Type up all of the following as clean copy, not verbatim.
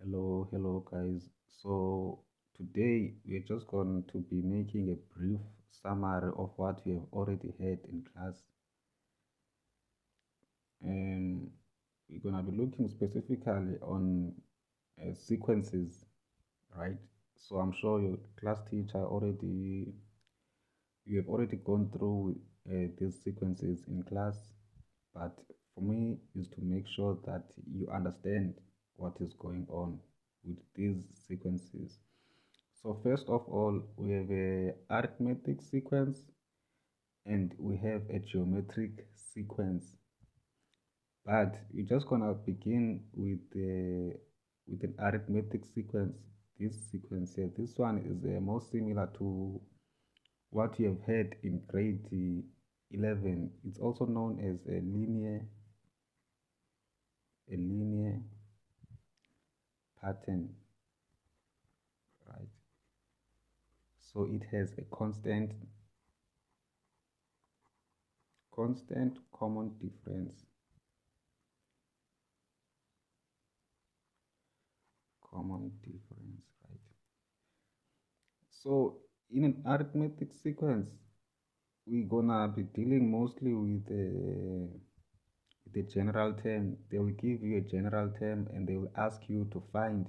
Hello guys. So today we're just going to be making a brief summary of what we have already had in class. And we're going to be looking specifically on sequences, right? So I'm sure your class teacher you have already gone through these sequences in class, but for me is to make sure that you understand what is going on with these sequences. So first of all, we have a arithmetic sequence and we have a geometric sequence. But we're just gonna begin with an arithmetic sequence. This sequence here, this one is more similar to what you have had in grade 11. It's also known as a linear pattern, right? So it has a constant common difference. Right? So in an arithmetic sequence, we're gonna be dealing mostly with the general term. They will give you a general term and they will ask you to find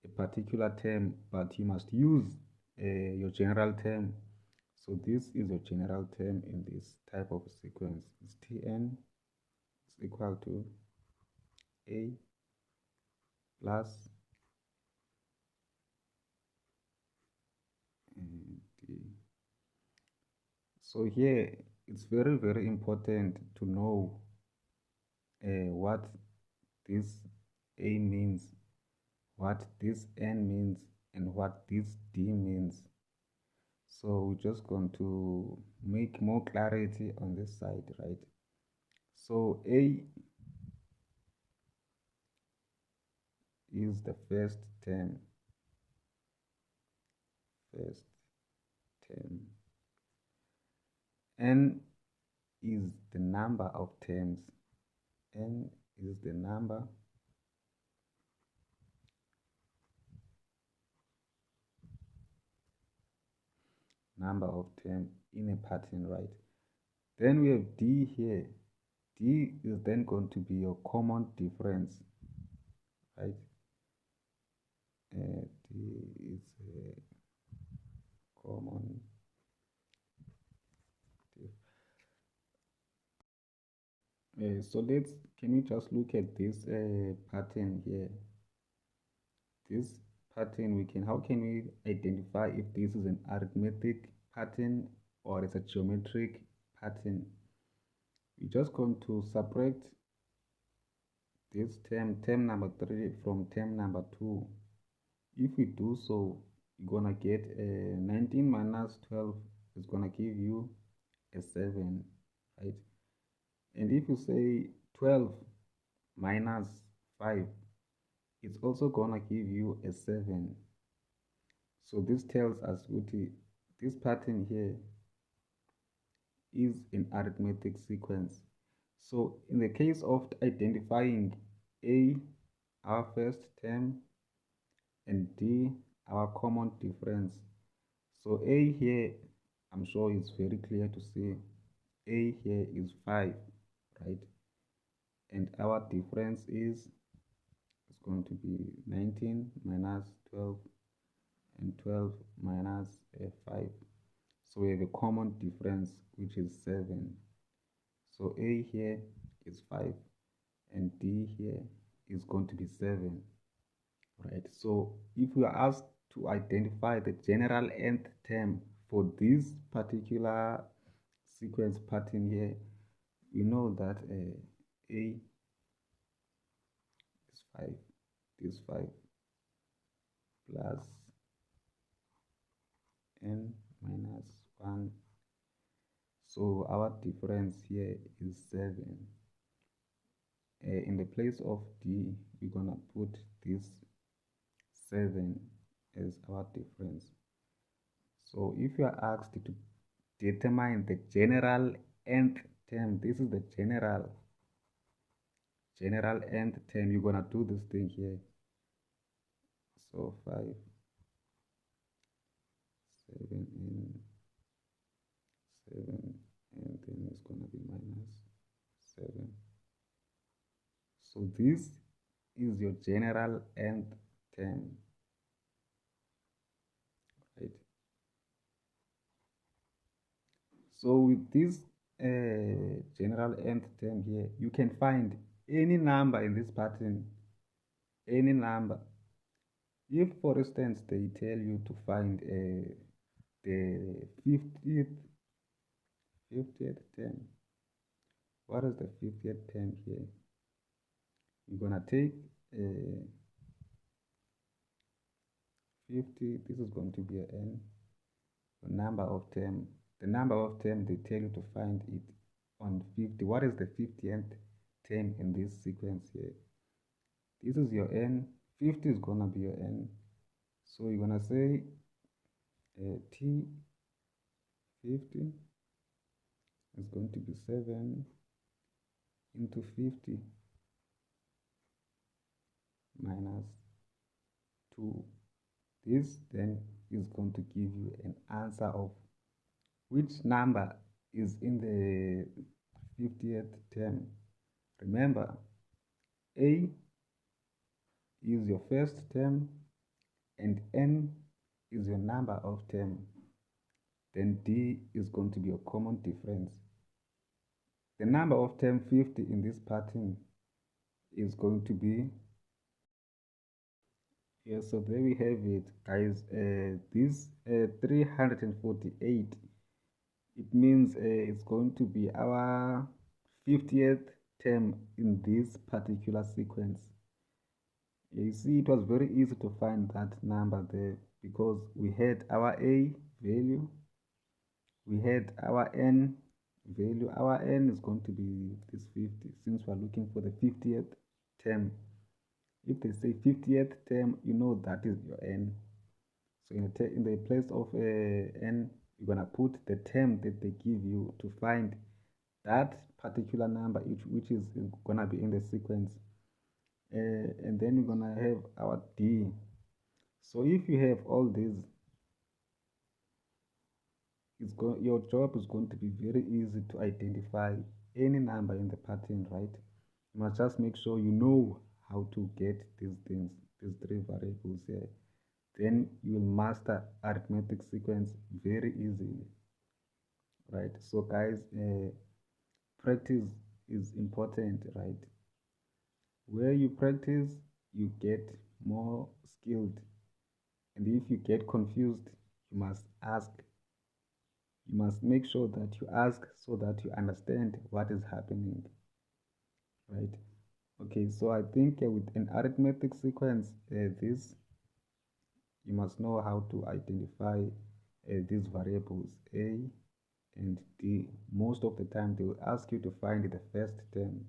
a particular term, but you must use your general term. So this is your general term in this type of sequence. It's Tn is equal to A plus D. So here it's very important to know what this A means, what this N means, and what this D means. So we're just going to make more clarity on this side, right? So A is the first term. N is the number of terms. N is the number of terms in a pattern, right? Then we have D here. D is then going to be your common difference, right? D is a common so can you just look at this pattern here? This pattern, how can we identify if this is an arithmetic pattern or it's a geometric pattern? We're just going to separate this term number 3 from term number 2. If we do so, you're gonna get 19 minus 12 is gonna give you a 7, right? And if you say 12 minus 5, it's also gonna give you a 7. So this tells us this pattern here is an arithmetic sequence. So in the case of identifying A, our first term, and D, our common difference. So A here, I'm sure it's very clear to see. A here is 5, right? And our difference is going to be 19 minus 12 and 12 minus 5. So we have a common difference, which is 7. So A here is 5 and D here is going to be 7, right? So if we are asked to identify the general nth term for this particular sequence pattern here, we know that A is 5, this 5 plus n minus 1. So our difference here is 7. In the place of D, we're gonna put this 7 as our difference. So if you are asked to determine the general nth term, this is the general nth term, you're gonna do this thing here. So 5, 7, and 7, and then it's gonna be minus 7. So this is your general nth term, right? So with this general nth term here, you can find any number in this pattern, any number. If, for instance, they tell you to find the 50th term, what is the 50th term here? You're gonna take 50, this is going to be an n, the number of term. The number of term, they tell you to find it on 50. What is the 50th term in this sequence here? This is your n, 50 is gonna be your n. So you're gonna say t 50 is going to be 7 into 50 minus 2. This then is going to give you an answer of which number is in the 50th term. Remember, A is your first term and n is your number of term. Then D is going to be a common difference. The number of term 50 in this pattern is going to be, yeah, so there we have it, guys. This 348, it means it's going to be our 50th term in this particular sequence. You see, it was very easy to find that number there because we had our A value, we had our N value. Our N is going to be this 50 since we're looking for the 50th term. If they say 50th term, you know that is your N. So in the place of N, you're going to put the term that they give you to find that particular number, which is going to be in the sequence. And then we're going to have our D. So if you have all these, your job is going to be very easy to identify any number in the pattern, right? You must just make sure you know how to get these things, these three variables here. Then you will master arithmetic sequence very easily, right? So guys, practice is important, right? Where you practice, you get more skilled. And if you get confused, you must ask. You must make sure that you ask so that you understand what is happening, right? Okay, so I think with an arithmetic sequence, this you must know how to identify these variables A and D. Most of the time, they will ask you to find the first term,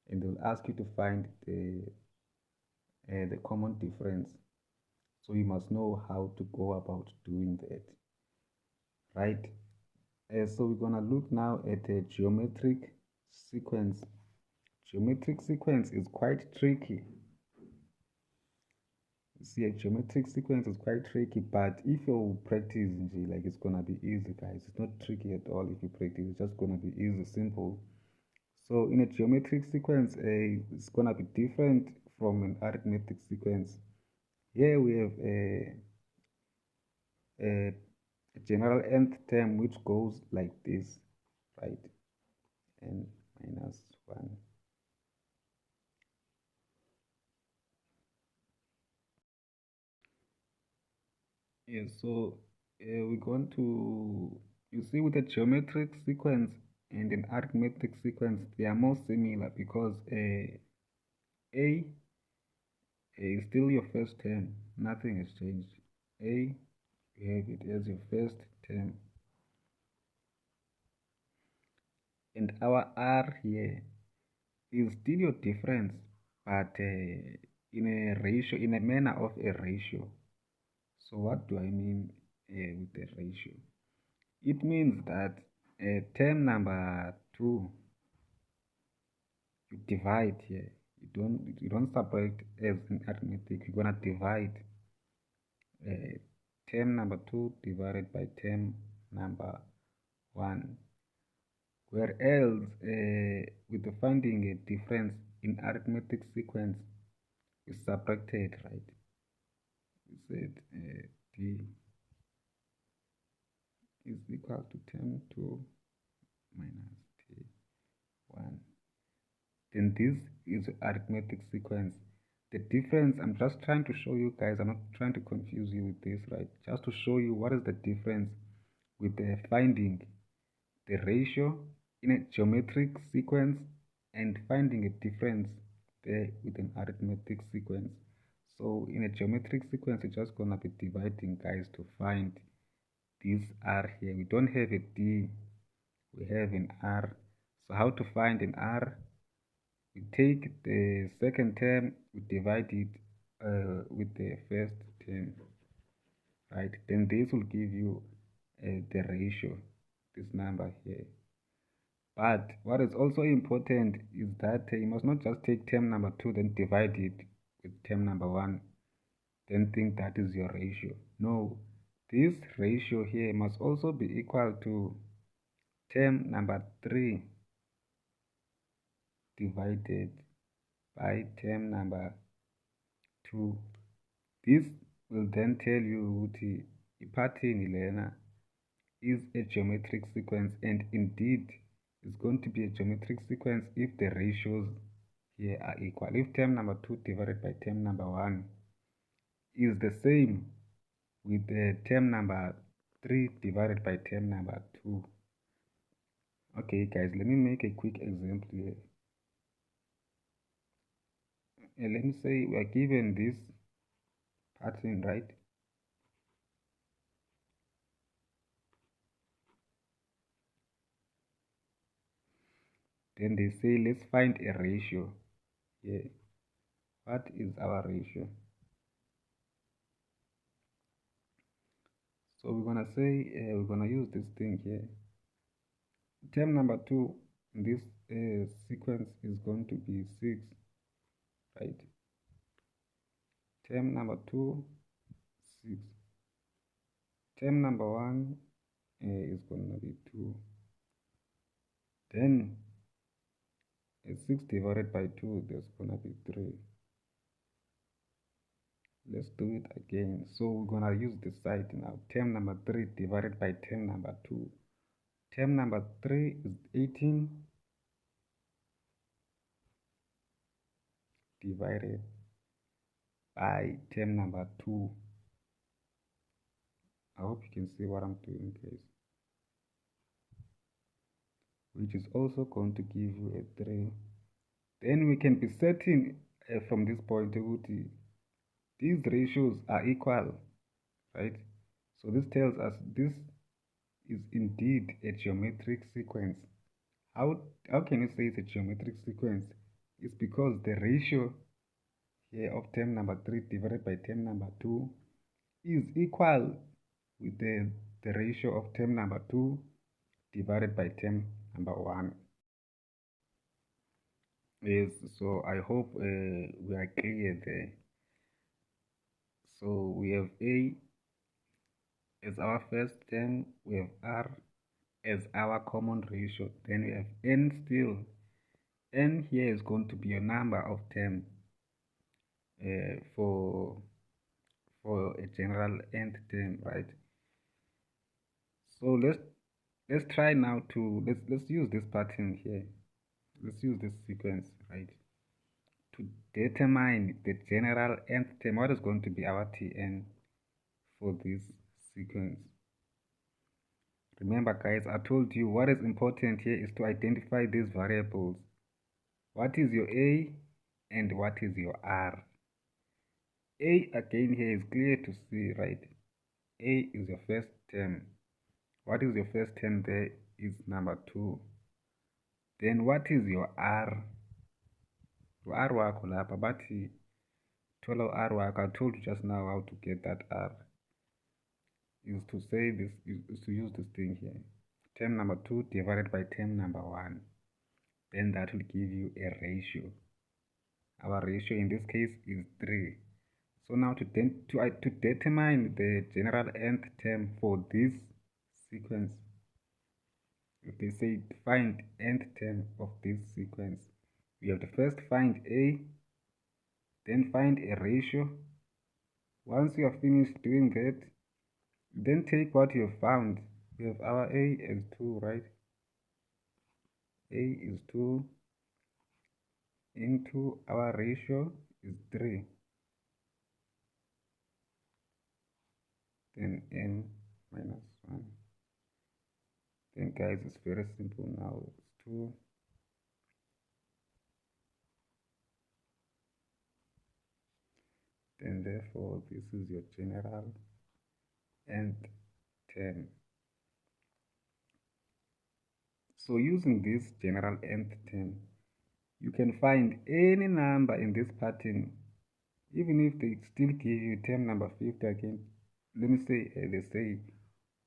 and they will ask you to find the common difference. So you must know how to go about doing that, right? So we're gonna look now at a geometric sequence. Geometric sequence is quite tricky. See, a geometric sequence is quite tricky, but if you practice, like, it's gonna be easy, guys. It's not tricky at all if you practice. It's just gonna be easy, simple. So in a geometric sequence, it's gonna be different from an arithmetic sequence. Here we have a general nth term which goes like this, right? N minus 1. Yeah, so we're going to, you see, with a geometric sequence and an arithmetic sequence, they are more similar because A is still your first term, nothing has changed. A, you have it as your first term. And our R here is still your difference, but in a ratio, in a manner of a ratio. So what do I mean with the ratio? It means that term number 2, you divide here. You don't subtract as in arithmetic. You're gonna divide term number 2 divided by term number 1. Whereas with the finding a difference in arithmetic sequence is subtracted, right? We said d is equal to term 2 minus t1. Then this is arithmetic sequence. The difference, I'm just trying to show you guys, I'm not trying to confuse you with this, right? Just to show you what is the difference with the finding the ratio in a geometric sequence and finding a difference there with an arithmetic sequence. So in a geometric sequence, you're just gonna be dividing, guys, to find this r here. We don't have a d, we have an r. So how to find an r? We take the second term, we divide it with the first term, right? Then this will give you the ratio, this number here. But what is also important is that you must not just take term number 2 then divide it with term number 1, then think that is your ratio. No, this ratio here must also be equal to term number 3 divided by term number 2. This will then tell you the pattern lena is a geometric sequence, and indeed it's going to be a geometric sequence if the ratios here are equal. If term number 2 divided by term number 1 is the same with the term number 3 divided by term number 2. Okay guys, let me make a quick example here. Let me say we are given this pattern, right? Then they say let's find a ratio here. What is our ratio? So we're gonna say we're gonna use this thing here. Term number 2 in this sequence is going to be 6, right? Term number 2, 6. Term number 1 is going to be 2. Then 6 divided by 2, there's going to be 3. Let's do it again. So we're going to use this side now. Term number 3 divided by term number 2. Term number 3 is 18 divided by term number 2. I hope you can see what I'm doing, guys. Which is also going to give you a 3. Then we can be certain from this point these ratios are equal, right? So this tells us this is indeed a geometric sequence. How can you say it's a geometric sequence? It's because the ratio here of term number 3 divided by term number 2 is equal with the ratio of term number 2 divided by term number 1. Yes, so I hope we are clear there. So we have A as our first term, we have R as our common ratio, then we have N still. N here is going to be a number of terms for a general nth term, right? So let's try now to let's use this pattern here. Let's use this sequence, right, to determine the general nth term. What is going to be our Tn for this sequence? Remember guys, I told you what is important here is to identify these variables. What is your A and what is your R? A again here is clear to see, right? A is your first term. What is your first term there is number 2. Then what is your R? R wakho lapha bathi thola R wakho. I told you just now how to get that R. Is to say this, is to use this thing here. Term number 2 divided by term number 1. Then that will give you a ratio. Our ratio in this case is 3. So now to determine the general nth term for this sequence, if they say find nth term of this sequence, we have to first find a, then find a ratio. Once you have finished doing that, then take what you have found. We have our a as 2, right? A is 2 into our ratio is 3. Then n minus 1. Then guys, it's very simple now. It's 2. Then therefore this is your general nth term. So using this general nth term, you can find any number in this pattern, even if they still give you term number 50 again. Let me say, they say,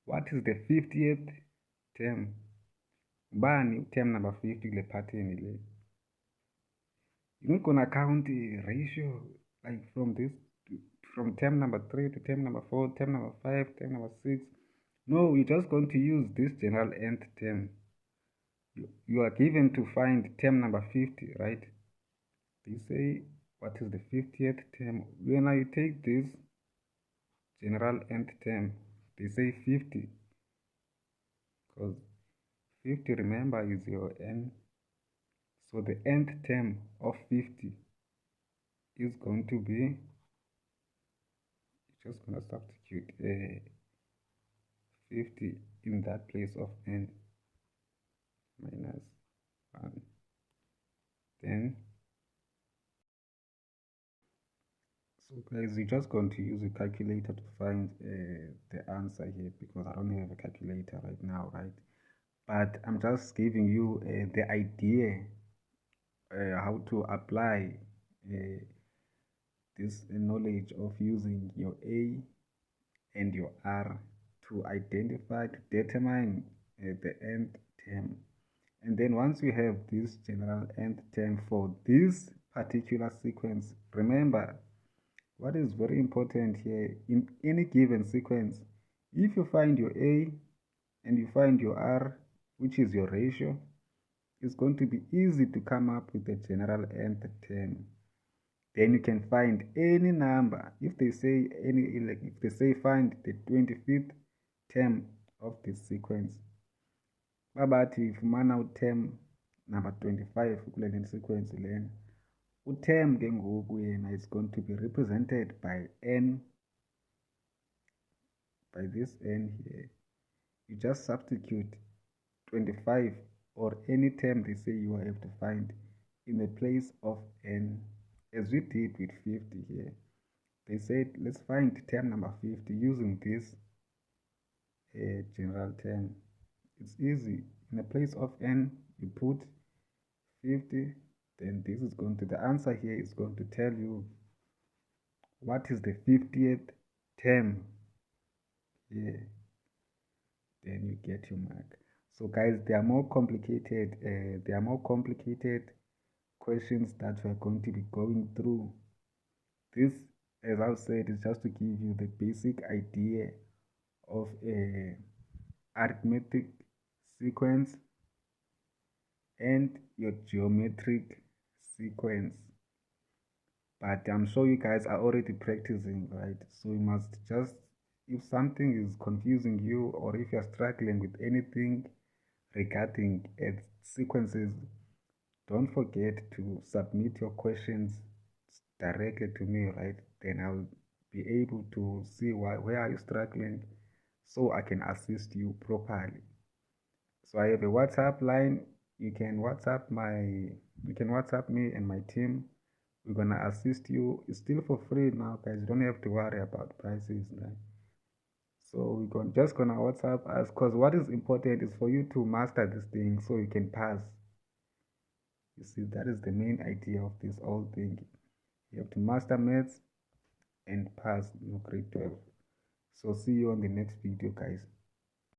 what is the 50th term? Bani term number 50 kule pattern ile. You're not gonna count the ratio like from this from term number 3 to term number 4, term number 5, term number 6. No, you're just going to use this general nth term. You are given to find term number 50, right? They say, what is the 50th term? When I take this general nth term, they say 50, because 50, remember, is your n. So the nth term of 50 is going to be, just going to substitute 50 in that place of n minus 1. Then, so guys, we're just going to use a calculator to find the answer here, because I don't have a calculator right now, right? But I'm just giving you the idea how to apply this knowledge of using your A and your R to identify, to determine the nth term. And then once you have this general nth term for this particular sequence, remember, what is very important here, in any given sequence, if you find your A and you find your R, which is your ratio, it's going to be easy to come up with the general nth term. Then you can find any number. If they say if they say find the 25th term of this sequence, babathi ifumana uterm number 25 kule sequence lena. Uterm ke ngoku yena is going to be represented by n, by this n here. You just substitute 25 or any term they say you have to find in the place of n, as we did with 50 here. They said let's find term number 50 using this general term. It's easy. In the place of n, you put 50, then this is going to, the answer here is going to tell you what is the 50th term here. Then you get your mark. So guys, they are more complicated questions that we are going to be going through. This, as I've said, is just to give you the basic idea of a arithmetic sequence and your geometric sequence. But I'm sure you guys are already practicing, right? So you must just, if something is confusing you or if you're struggling with anything regarding sequences, don't forget to submit your questions directly to me, right? Then I'll be able to see where are you struggling, so I can assist you properly. So I have a WhatsApp line. You can WhatsApp me and my team. We're gonna assist you. It's still for free now, guys. You don't have to worry about prices, right? So we're just gonna WhatsApp us, because what is important is for you to master this thing so you can pass. You see, that is the main idea of this whole thing. You have to master maths and pass grade 12. So see you on the next video, guys.